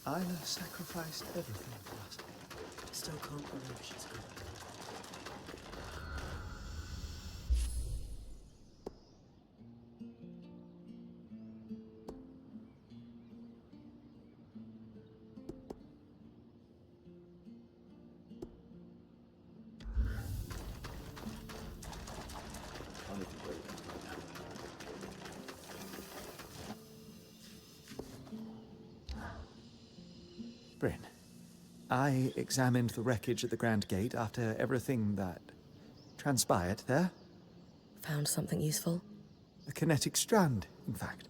Isla sacrificed everything for us. Still can't believe she's gone. Bryn, I examined the wreckage at the Grand Gate after everything that transpired there. Found something useful? A kinetic strand, in fact.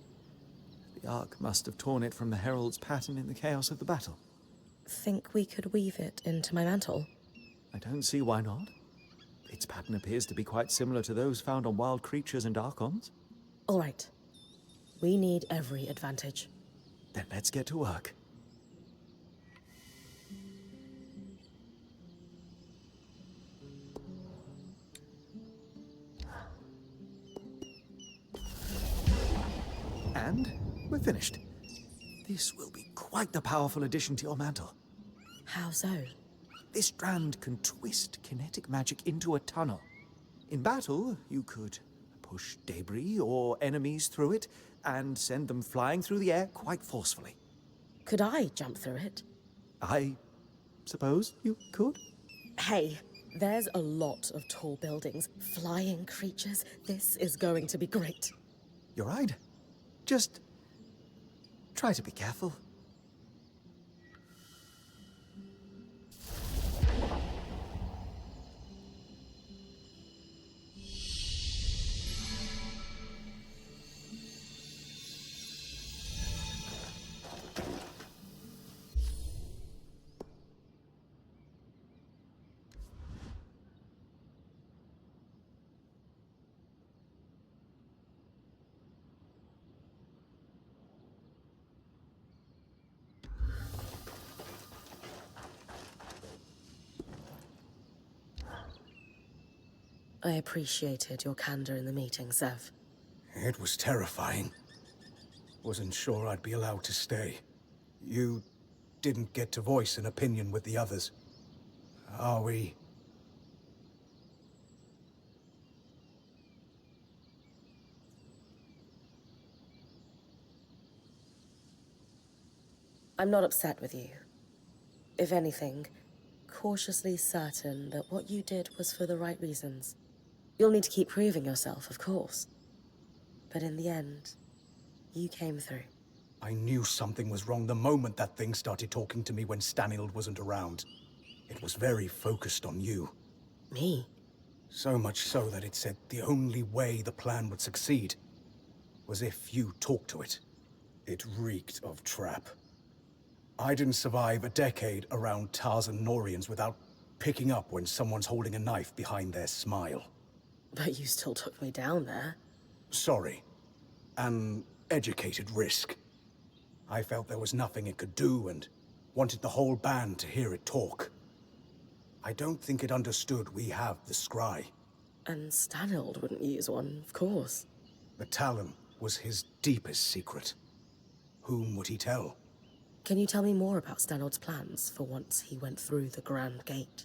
The Ark must have torn it from the Herald's pattern in the chaos of the battle. Think we could weave it into my mantle? I don't see why not. Its pattern appears to be quite similar to those found on wild creatures and Archons. All right. We need every advantage. Then let's get to work. And we're finished. This will be quite the powerful addition to your mantle. How so? This strand can twist kinetic magic into a tunnel. In battle, you could push debris or enemies through it and send them flying through the air quite forcefully. Could I jump through it? I suppose you could? Hey, there's a lot of tall buildings, flying creatures. This is going to be great. You're right. Just try to be careful. I appreciated your candor in the meeting, Zev. It was terrifying. Wasn't sure I'd be allowed to stay. You didn't get to voice an opinion with the others. Are we... I'm not upset with you. If anything, cautiously certain that what you did was for the right reasons. You'll need to keep proving yourself, of course. But in the end, you came through. I knew something was wrong the moment that thing started talking to me when Stanild wasn't around. It was very focused on you. Me? So much so that it said the only way the plan would succeed was if you talked to it. It reeked of trap. I didn't survive a decade around Tarzan Norians without picking up when someone's holding a knife behind their smile. But you still took me down there. Sorry. An educated risk. I felt there was nothing it could do and wanted the whole band to hear it talk. I don't think it understood we have the scry. And Stanild wouldn't use one, of course. The Talon was his deepest secret. Whom would he tell? Can you tell me more about Stanild's plans for once he went through the Grand Gate?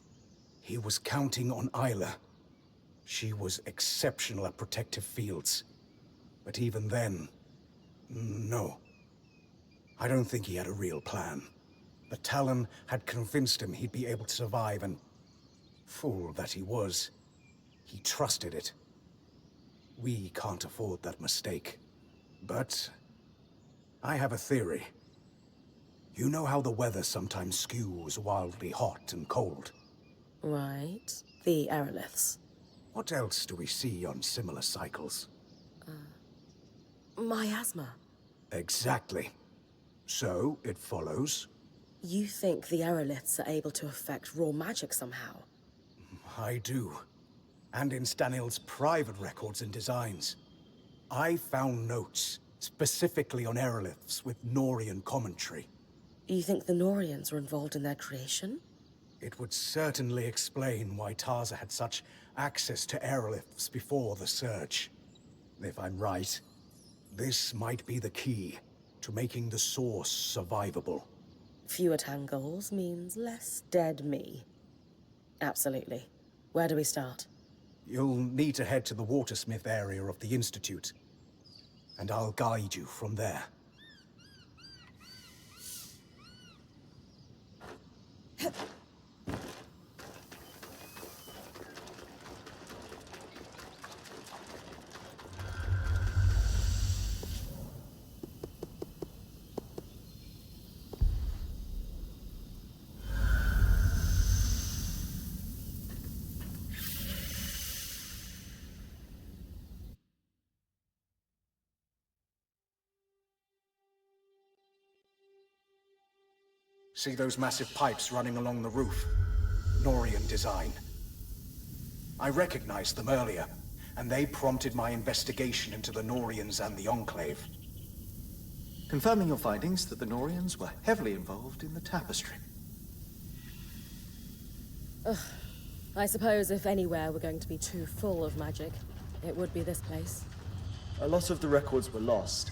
He was counting on Isla. She was exceptional at protective fields. But even then, no. I don't think he had a real plan. The Talon had convinced him he'd be able to survive, and fool that he was, he trusted it. We can't afford that mistake. But I have a theory. You know how the weather sometimes skews wildly hot and cold? Right. The aeroliths. What else do we see on similar cycles? Miasma. Exactly. So, it follows. You think the aeroliths are able to affect raw magic somehow? I do. And in Stanild's private records and designs. I found notes, specifically on aeroliths with Norian commentary. You think the Norians were involved in their creation? It would certainly explain why Tarza had such access to aeroliths before the Surge. If I'm right, this might be the key to making the source survivable. Fewer tangles means less dead me. Absolutely. Where do we start? You'll need to head to the Watersmith area of the Institute, and I'll guide you from there. See those massive pipes running along the roof? Norian design. I recognized them earlier, and they prompted my investigation into the Norians and the Enclave. Confirming your findings that the Norians were heavily involved in the tapestry. I suppose if anywhere were going to be too full of magic, it would be this place. A lot of the records were lost,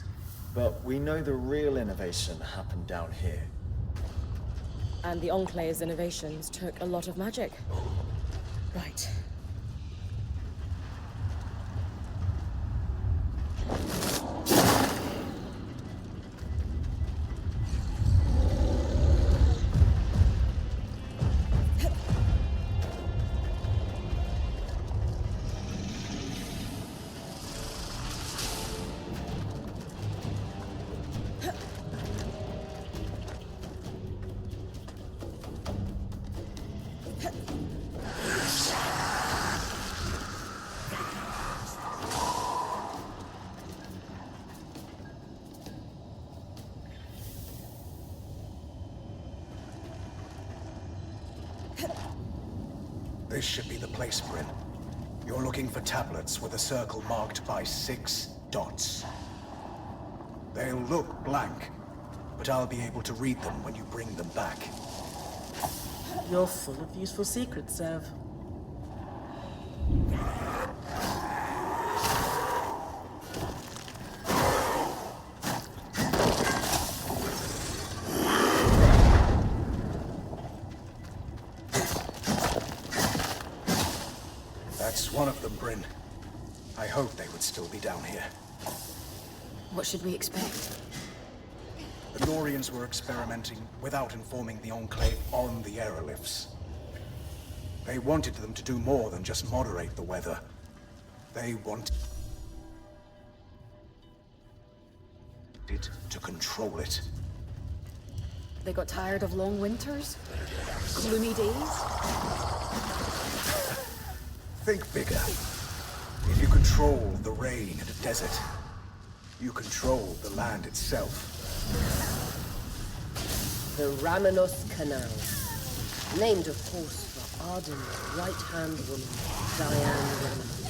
but we know the real innovation happened down here. And the Enclave's innovations took a lot of magic. Right. This should be the place, Bryn. You're looking for tablets with a circle marked by 6 dots. They'll look blank, but I'll be able to read them when you bring them back. You're full of useful secrets, Zev. That's one of them, Bryn. I hope they would still be down here. What should we expect? The Norians were experimenting without informing the Enclave on the aerolifts. They wanted them to do more than just moderate the weather. They wanted to control it. They got tired of long winters? Gloomy days? Think bigger. If you control the rain in a desert, you control the land itself. The Ramanos Canal. Named, of course, for ardent right-hand woman, Diane Ramanos.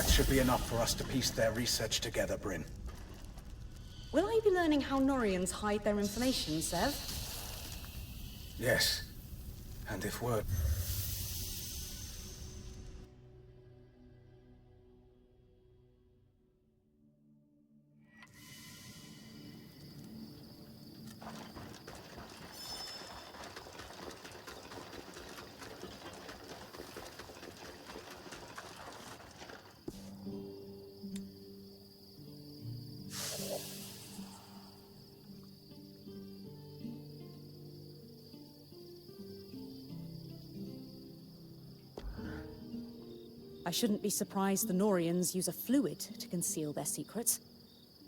Should be enough for us to piece their research together, Bryn. Will I be learning how Norians hide their information, Sev? Yes. And if word... I shouldn't be surprised the Norians use a fluid to conceal their secrets.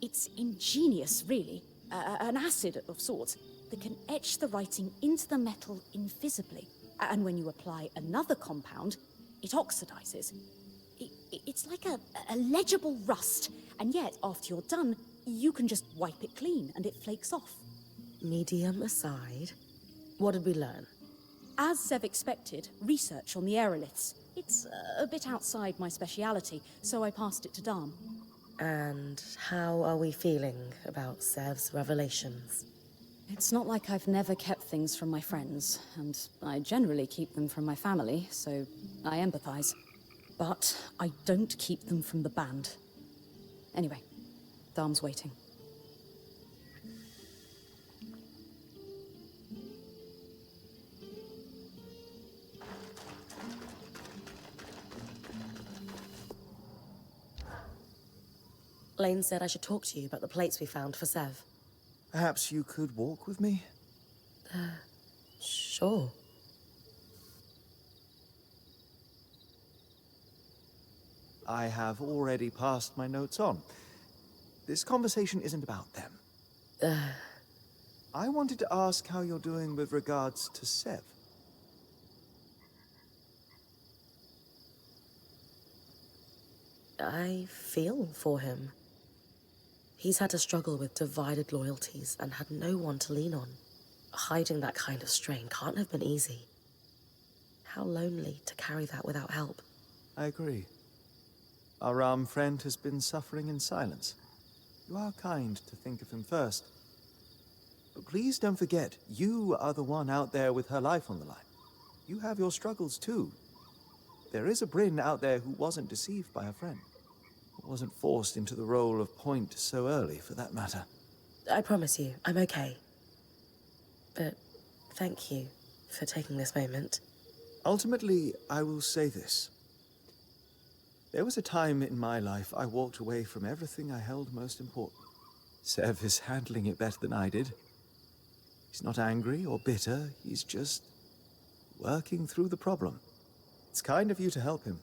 It's ingenious, really. An acid of sorts that can etch the writing into the metal invisibly. And when you apply another compound, it oxidizes. It's like a legible rust, and yet, after you're done, you can just wipe it clean and it flakes off. Medium aside, what did we learn? As Sev expected, research on the aeroliths. It's a bit outside my speciality, so I passed it to Dharm. And how are we feeling about Sev's revelations? It's not like I've never kept things from my friends, and I generally keep them from my family, so I empathize. But I don't keep them from the band. Anyway, Dharm's waiting. Lane said I should talk to you about the plates we found for Sev. Perhaps you could walk with me? Sure. I have already passed my notes on. This conversation isn't about them. I wanted to ask how you're doing with regards to Sev. I feel for him. He's had to struggle with divided loyalties and had no one to lean on. Hiding that kind of strain can't have been easy. How lonely to carry that without help. I agree. Our Ram friend has been suffering in silence. You are kind to think of him first. But please don't forget, you are the one out there with her life on the line. You have your struggles too. There is a Bryn out there who wasn't deceived by her friend. Wasn't forced into the role of point so early, for that matter. I promise you, I'm okay. But thank you for taking this moment. Ultimately, I will say this. There was a time in my life I walked away from everything I held most important. Sev is handling it better than I did. He's not angry or bitter, he's just working through the problem. It's kind of you to help him.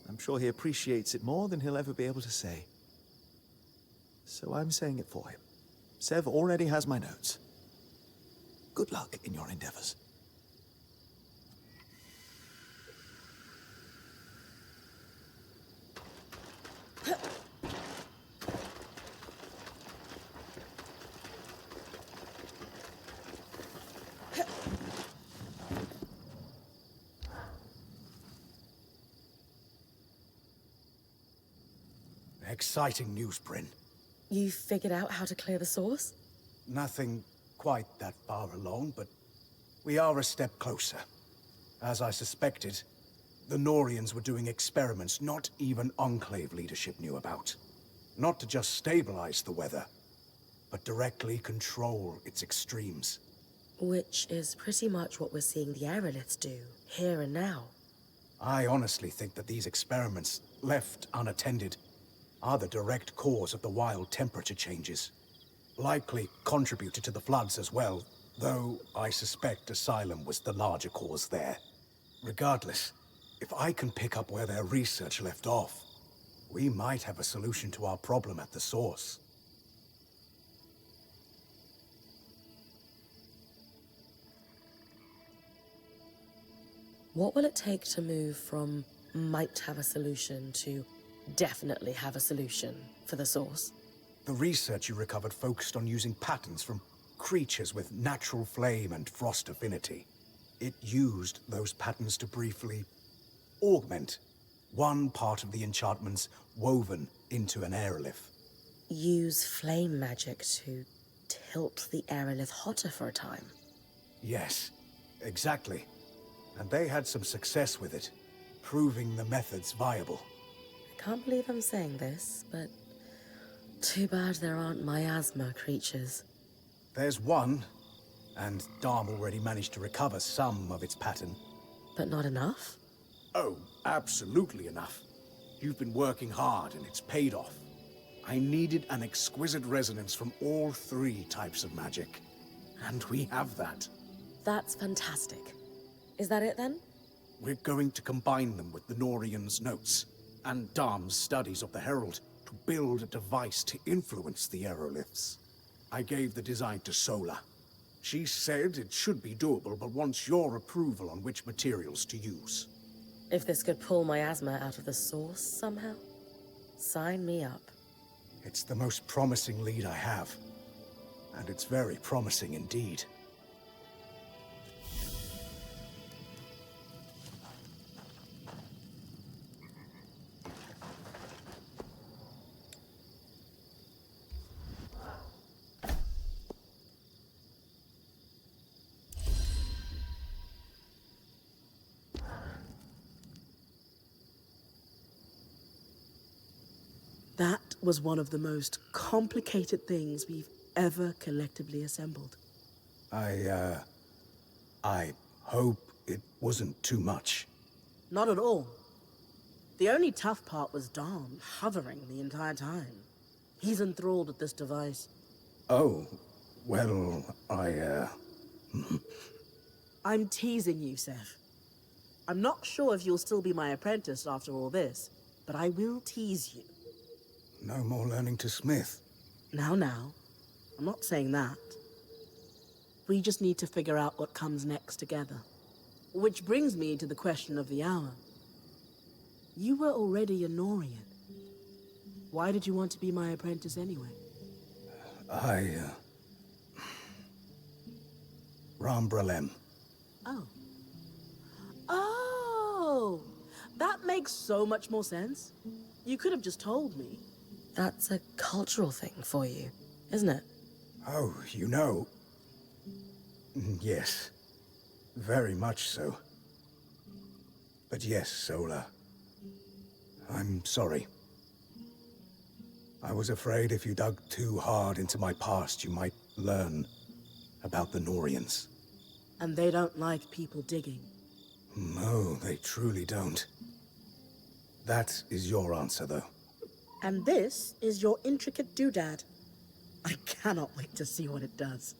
I'm sure he appreciates it more than he'll ever be able to say. So I'm saying it for him. Sev already has my notes. Good luck in your endeavors. Exciting news, Bryn. You figured out how to clear the source? Nothing quite that far along, but we are a step closer. As I suspected, the Norians were doing experiments not even Enclave leadership knew about. Not to just stabilize the weather, but directly control its extremes. Which is pretty much what we're seeing the aeroliths do, here and now. I honestly think that these experiments, left unattended, are the direct cause of the wild temperature changes. Likely contributed to the floods as well, though I suspect Asylum was the larger cause there. Regardless, if I can pick up where their research left off, we might have a solution to our problem at the source. What will it take to move from might have a solution to definitely have a solution for the source? The research you recovered focused on using patterns from creatures with natural flame and frost affinity. It used those patterns to briefly augment one part of the enchantments woven into an aerolith. Use flame magic to tilt the aerolith hotter for a time? Yes, exactly. And they had some success with it, proving the method's viable. I can't believe I'm saying this, but too bad there aren't miasma creatures. There's one, and Dharm already managed to recover some of its pattern. But not enough? Oh, absolutely enough. You've been working hard and it's paid off. I needed an exquisite resonance from all three types of magic. And we have that. That's fantastic. Is that it then? We're going to combine them with the Norian's notes and Dharm's studies of the Herald to build a device to influence the aeroliths. I gave the design to Sola. She said it should be doable, but wants your approval on which materials to use. If this could pull miasma out of the source somehow, sign me up. It's the most promising lead I have. And it's very promising indeed. That was one of the most complicated things we've ever collectively assembled. I hope it wasn't too much. Not at all. The only tough part was Dom hovering the entire time. He's enthralled with this device. Oh, well, I'm teasing you, Seth. I'm not sure if you'll still be my apprentice after all this, but I will tease you. No more learning to smith. Now, I'm not saying that. We just need to figure out what comes next together. Which brings me to the question of the hour. You were already a Norian. Why did you want to be my apprentice anyway? Rambralem. Oh. Oh! That makes so much more sense. You could have just told me. That's a cultural thing for you, isn't it? Oh, you know. Yes. Very much so. But yes, Sola. I'm sorry. I was afraid if you dug too hard into my past, you might learn about the Norians. And they don't like people digging. No, they truly don't. That is your answer, though. And this is your intricate doodad. I cannot wait to see what it does.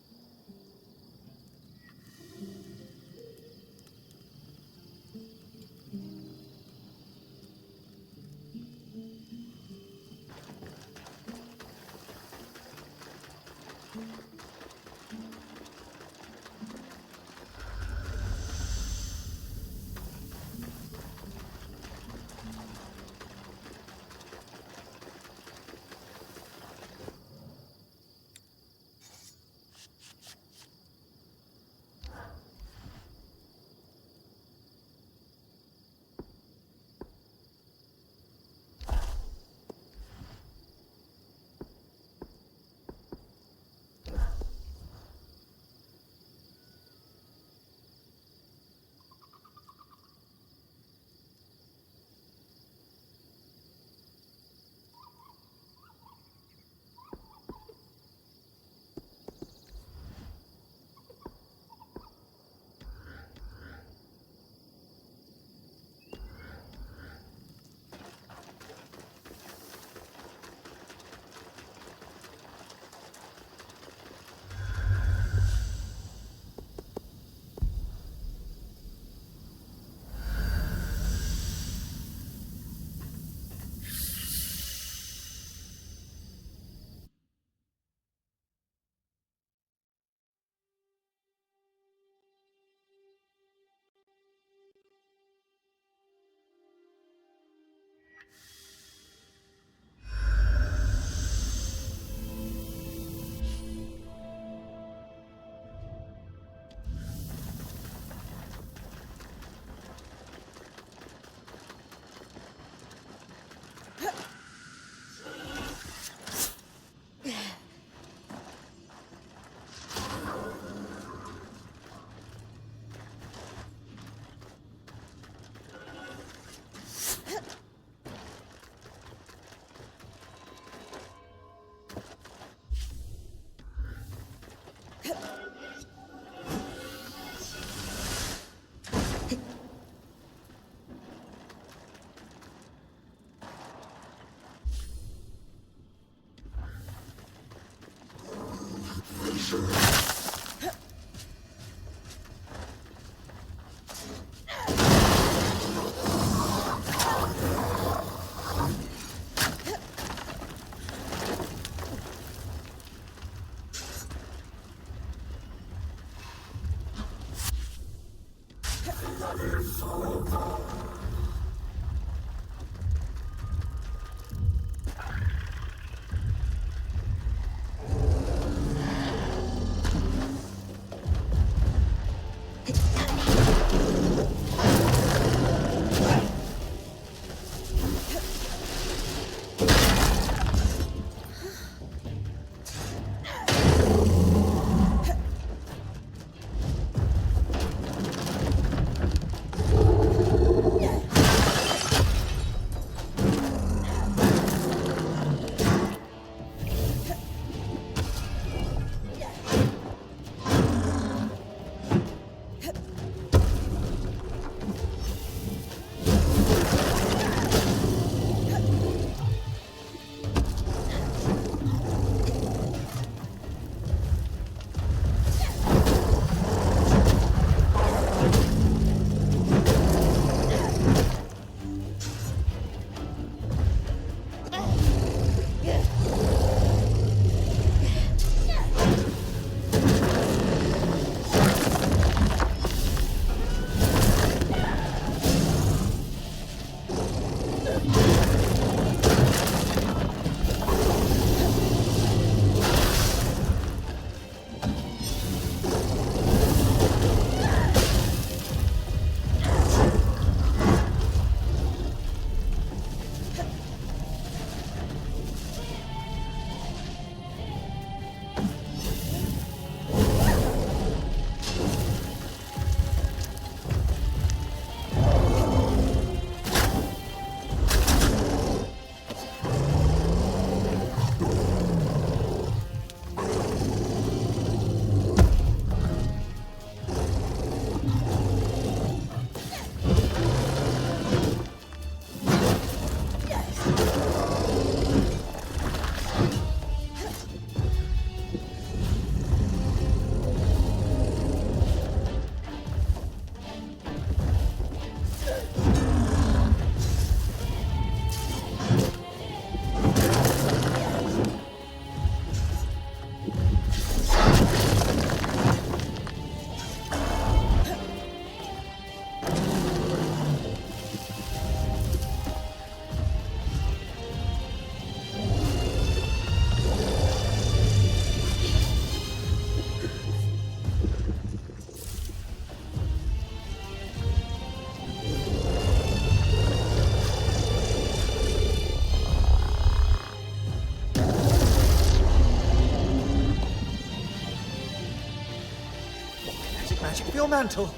Magic of your mantle.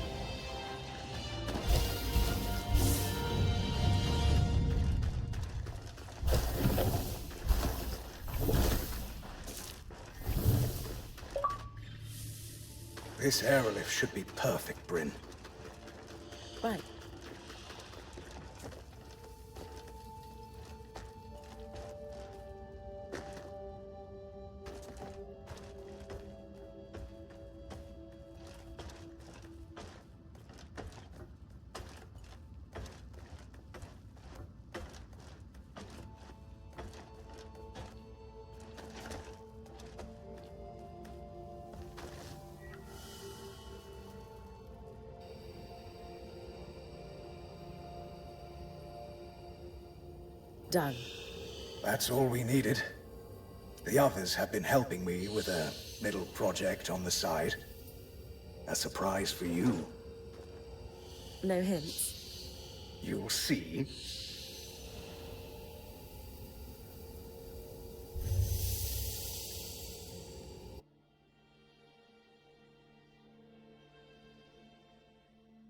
This airlift should be perfect, Bryn. Right. Done. That's all we needed. The others have been helping me with a little project on the side. A surprise for you. No hints. You'll see.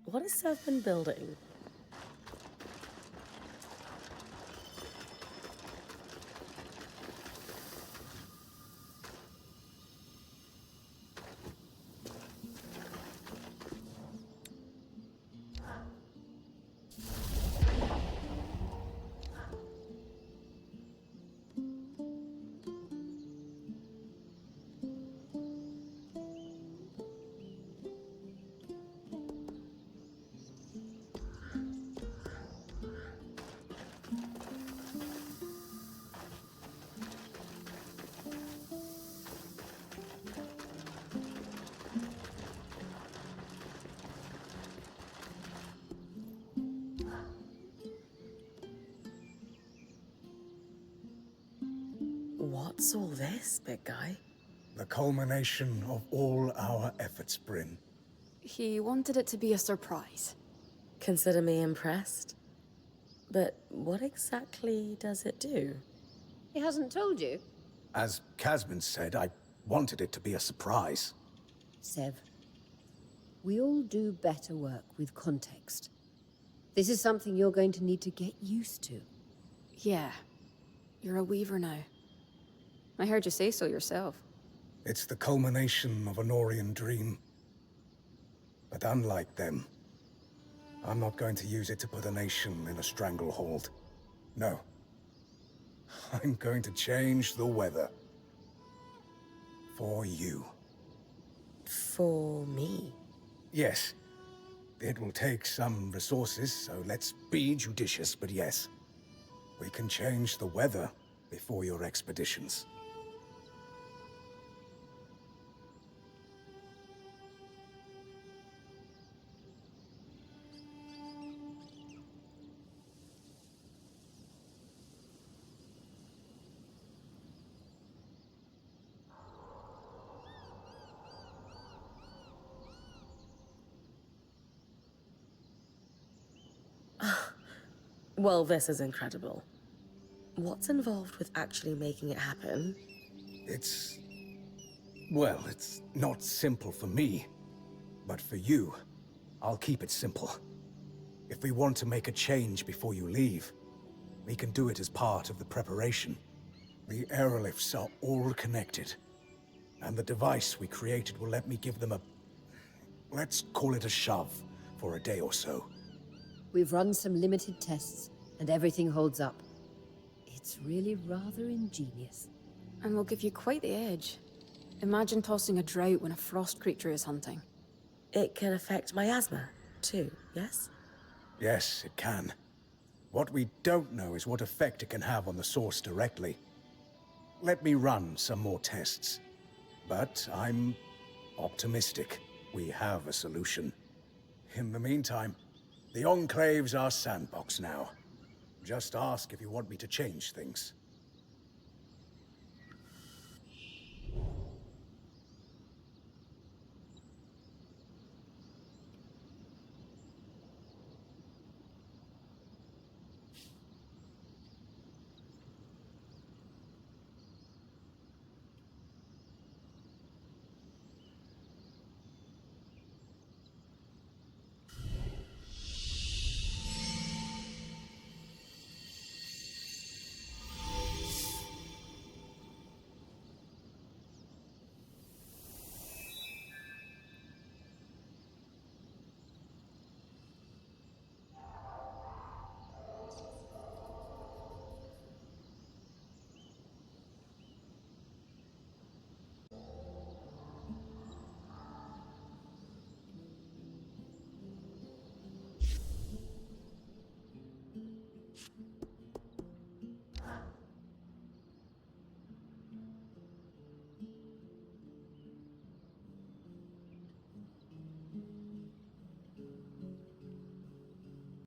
What has Sev been building? What's all this, big guy? The culmination of all our efforts, Bryn. He wanted it to be a surprise. Consider me impressed. But what exactly does it do? He hasn't told you? As Casman said, I wanted it to be a surprise. Sev, we all do better work with context. This is something you're going to need to get used to. Yeah. You're a weaver now. I heard you say so yourself. It's the culmination of a Norian dream. But unlike them, I'm not going to use it to put a nation in a stranglehold. No. I'm going to change the weather. For you. For me? Yes. It will take some resources, so let's be judicious, but yes. We can change the weather before your expeditions. Well, this is incredible. What's involved with actually making it happen? It's... well, it's not simple for me. But for you, I'll keep it simple. If we want to make a change before you leave, we can do it as part of the preparation. The aerolifts are all connected. And the device we created will let me give them a... let's call it a shove for a day or so. We've run some limited tests, and everything holds up. It's really rather ingenious. And we'll give you quite the edge. Imagine tossing a drought when a frost creature is hunting. It can affect my asthma, too, yes? Yes, it can. What we don't know is what effect it can have on the source directly. Let me run some more tests. But I'm optimistic we have a solution. In the meantime, the Enclave's our sandbox now. Just ask if you want me to change things.